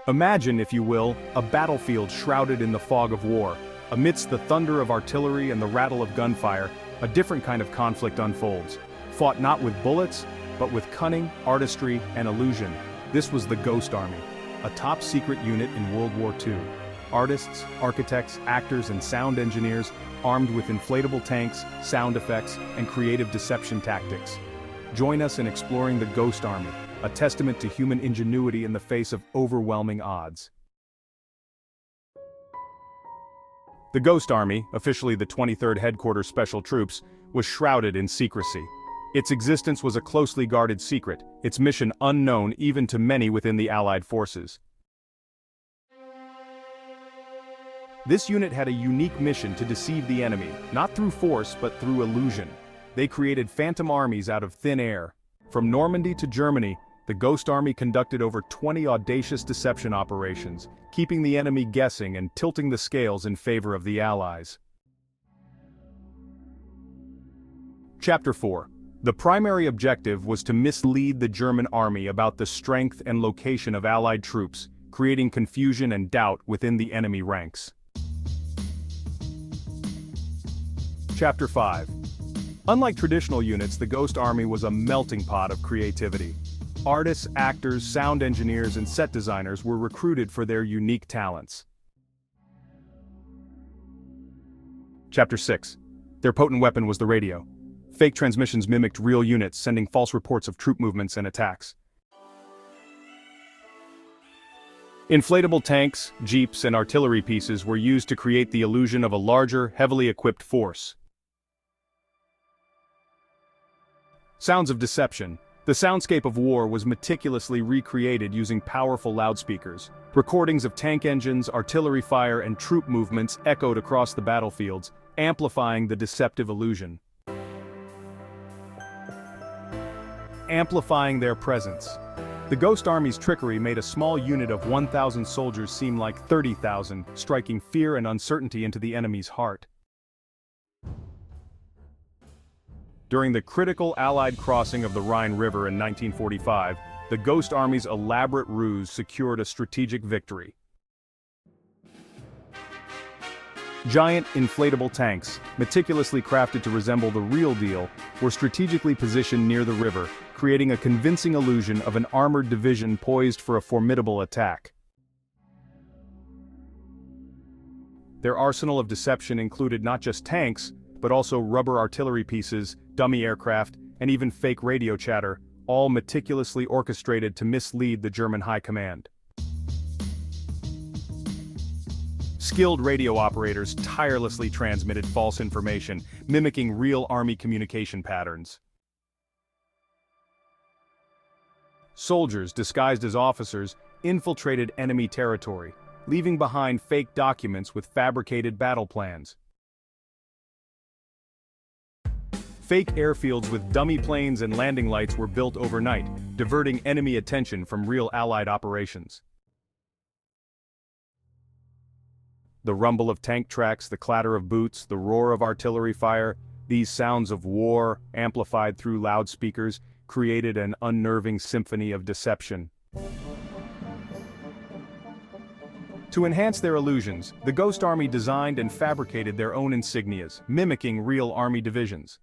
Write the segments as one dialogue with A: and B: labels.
A: Imagine, if you will, a battlefield shrouded in the fog of war. Amidst the thunder of artillery and the rattle of gunfire, a different kind of conflict unfolds. Fought not with bullets, but with cunning, artistry, and illusion. This was the Ghost Army, a top-secret unit in World War II. Artists, architects, actors, and sound engineers armed with inflatable tanks, sound effects, and creative deception tactics. Join us in exploring the Ghost Army, a testament to human ingenuity in the face of overwhelming odds. The Ghost Army, officially the 23rd Headquarters Special Troops, was shrouded in secrecy. Its existence was a closely guarded secret, its mission unknown even to many within the Allied forces. This unit had a unique mission to deceive the enemy, not through force but through illusion. They created phantom armies out of thin air. From Normandy to Germany, the Ghost Army conducted over 20 audacious deception operations, keeping the enemy guessing and tilting the scales in favor of the Allies. Chapter 4. The primary objective was to mislead the German army about the strength and location of Allied troops, creating confusion and doubt within the enemy ranks. Chapter 5. Unlike traditional units, the Ghost Army was a melting pot of creativity. Artists, actors, sound engineers, and set designers were recruited for their unique talents. Chapter 6. Their potent weapon was the radio. Fake transmissions mimicked real units, sending false reports of troop movements and attacks. Inflatable tanks, jeeps, and artillery pieces were used to create the illusion of a larger, heavily equipped force. Sounds of deception. The soundscape of war was meticulously recreated using powerful loudspeakers. Recordings of tank engines, artillery fire, and troop movements echoed across the battlefields, amplifying the deceptive illusion. Amplifying their presence. The Ghost Army's trickery made a small unit of 1,000 soldiers seem like 30,000, striking fear and uncertainty into the enemy's heart. During the critical Allied crossing of the Rhine River in 1945, the Ghost Army's elaborate ruse secured a strategic victory. Giant inflatable tanks, meticulously crafted to resemble the real deal, were strategically positioned near the river, creating a convincing illusion of an armored division poised for a formidable attack. Their arsenal of deception included not just tanks, but also rubber artillery pieces, dummy aircraft, and even fake radio chatter, all meticulously orchestrated to mislead the German high command. Skilled radio operators tirelessly transmitted false information, mimicking real army communication patterns. Soldiers, disguised as officers, infiltrated enemy territory, leaving behind fake documents with fabricated battle plans. Fake airfields with dummy planes and landing lights were built overnight, diverting enemy attention from real Allied operations. The rumble of tank tracks, the clatter of boots, the roar of artillery fire, these sounds of war, amplified through loudspeakers, created an unnerving symphony of deception. To enhance their illusions, the Ghost Army designed and fabricated their own insignias, mimicking real army divisions.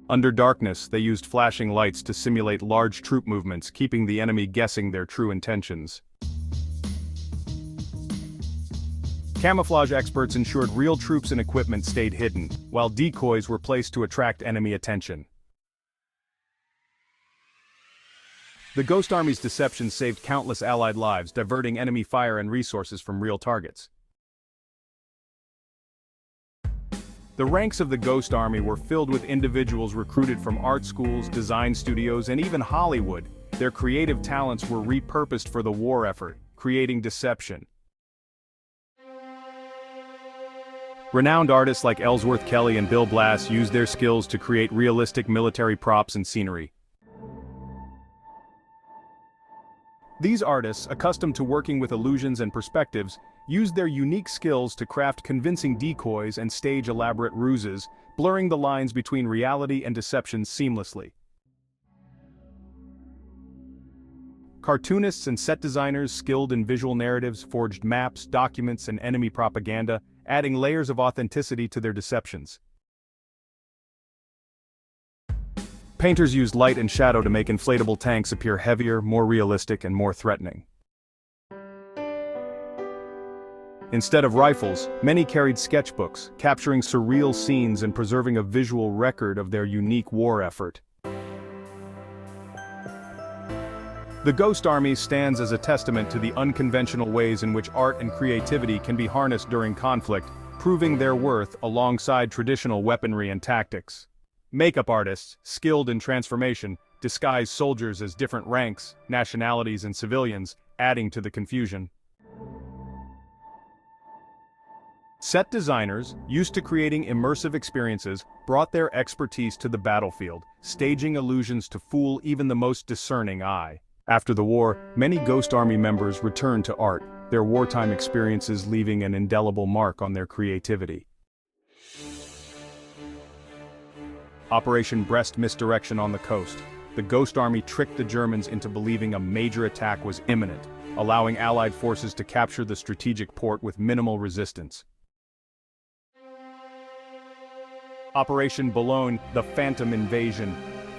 A: Under darkness, they used flashing lights to simulate large troop movements, keeping the enemy guessing their true intentions. Camouflage experts ensured real troops and equipment stayed hidden, while decoys were placed to attract enemy attention. The Ghost Army's deception saved countless Allied lives, diverting enemy fire and resources from real targets. The ranks of the Ghost Army were filled with individuals recruited from art schools, design studios, and even Hollywood. Their creative talents were repurposed for the war effort, creating deception. Renowned artists like Ellsworth Kelly and Bill Blass used their skills to create realistic military props and scenery. These artists, accustomed to working with illusions and perspectives, used their unique skills to craft convincing decoys and stage elaborate ruses, blurring the lines between reality and deception seamlessly. Cartoonists and set designers skilled in visual narratives forged maps, documents, and enemy propaganda, adding layers of authenticity to their deceptions. Painters used light and shadow to make inflatable tanks appear heavier, more realistic, and more threatening. Instead of rifles, many carried sketchbooks, capturing surreal scenes and preserving a visual record of their unique war effort. The Ghost Army stands as a testament to the unconventional ways in which art and creativity can be harnessed during conflict, proving their worth alongside traditional weaponry and tactics. Makeup artists, skilled in transformation, disguise soldiers as different ranks, nationalities, and civilians, adding to the confusion. Set designers, used to creating immersive experiences, brought their expertise to the battlefield, staging illusions to fool even the most discerning eye. After the war, many Ghost Army members returned to art, their wartime experiences leaving an indelible mark on their creativity. Operation Brest Misdirection on the coast. The Ghost Army tricked the Germans into believing a major attack was imminent, allowing Allied forces to capture the strategic port with minimal resistance. Operation Boulogne, the Phantom Invasion.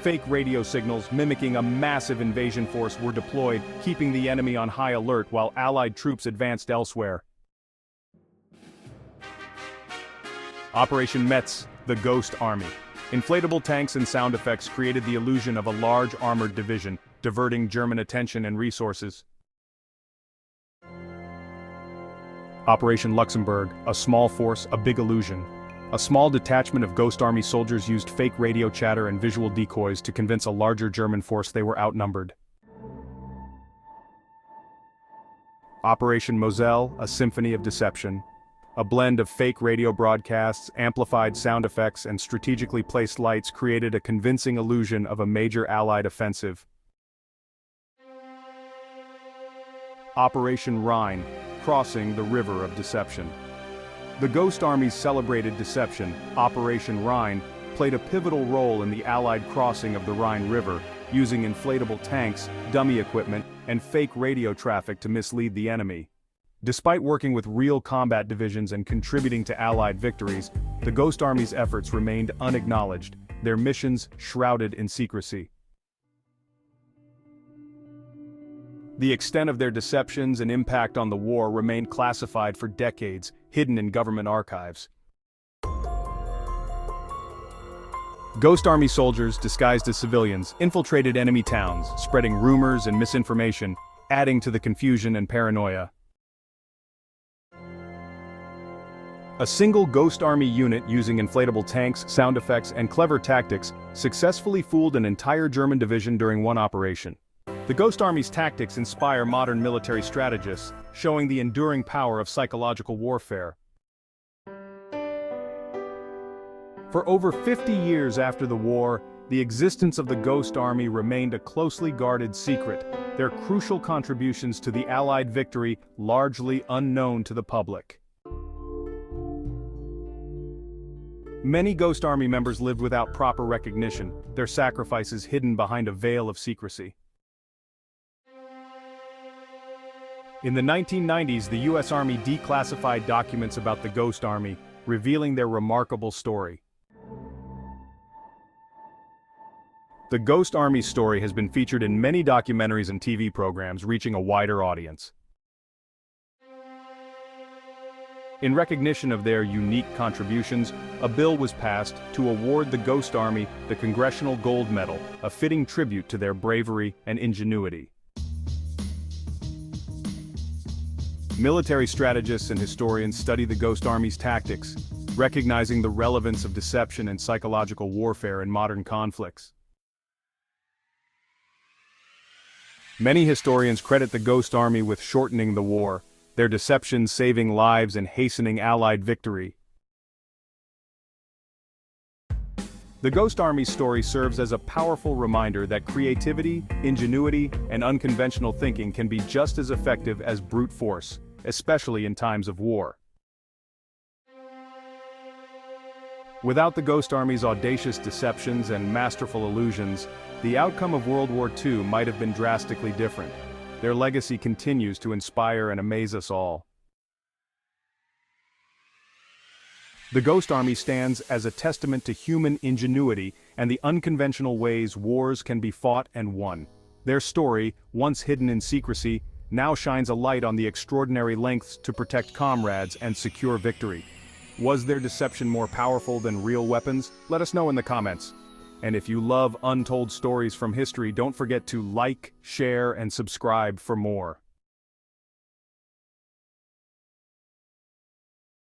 A: Fake radio signals mimicking a massive invasion force were deployed, keeping the enemy on high alert while Allied troops advanced elsewhere. Operation Metz, the Ghost Army. Inflatable tanks and sound effects created the illusion of a large armored division, diverting German attention and resources. Operation Luxembourg, a small force, a big illusion. A small detachment of Ghost Army soldiers used fake radio chatter and visual decoys to convince a larger German force they were outnumbered. Operation Moselle, a symphony of deception. A blend of fake radio broadcasts, amplified sound effects, and strategically placed lights created a convincing illusion of a major Allied offensive. Operation Rhine, crossing the river of deception. The Ghost Army's celebrated deception, Operation Rhine, played a pivotal role in the Allied crossing of the Rhine River, using inflatable tanks, dummy equipment, and fake radio traffic to mislead the enemy. Despite working with real combat divisions and contributing to Allied victories, the Ghost Army's efforts remained unacknowledged, their missions shrouded in secrecy. The extent of their deceptions and impact on the war remained classified for decades, hidden in government archives. Ghost Army soldiers, disguised as civilians, infiltrated enemy towns, spreading rumors and misinformation, adding to the confusion and paranoia. A single Ghost Army unit using inflatable tanks, sound effects, and clever tactics successfully fooled an entire German division during one operation. The Ghost Army's tactics inspire modern military strategists, showing the enduring power of psychological warfare. For over 50 years after the war, the existence of the Ghost Army remained a closely guarded secret, their crucial contributions to the Allied victory largely unknown to the public. Many Ghost Army members lived without proper recognition, their sacrifices hidden behind a veil of secrecy. In the 1990s, the U.S. Army declassified documents about the Ghost Army, revealing their remarkable story. The Ghost Army's story has been featured in many documentaries and TV programs, reaching a wider audience. In recognition of their unique contributions, a bill was passed to award the Ghost Army the Congressional Gold Medal, a fitting tribute to their bravery and ingenuity. Military strategists and historians study the Ghost Army's tactics, recognizing the relevance of deception and psychological warfare in modern conflicts. Many historians credit the Ghost Army with shortening the war, their deception saving lives and hastening Allied victory. The Ghost Army's story serves as a powerful reminder that creativity, ingenuity, and unconventional thinking can be just as effective as brute force, especially in times of war. Without the Ghost Army's audacious deceptions and masterful illusions, the outcome of World War II might have been drastically different. Their legacy continues to inspire and amaze us all. The Ghost Army stands as a testament to human ingenuity and the unconventional ways wars can be fought and won. Their story, once hidden in secrecy, now shines a light on the extraordinary lengths to protect comrades and secure victory. Was their deception more powerful than real weapons? Let us know in the comments. And if you love untold stories from history, don't forget to like, share, and subscribe for more.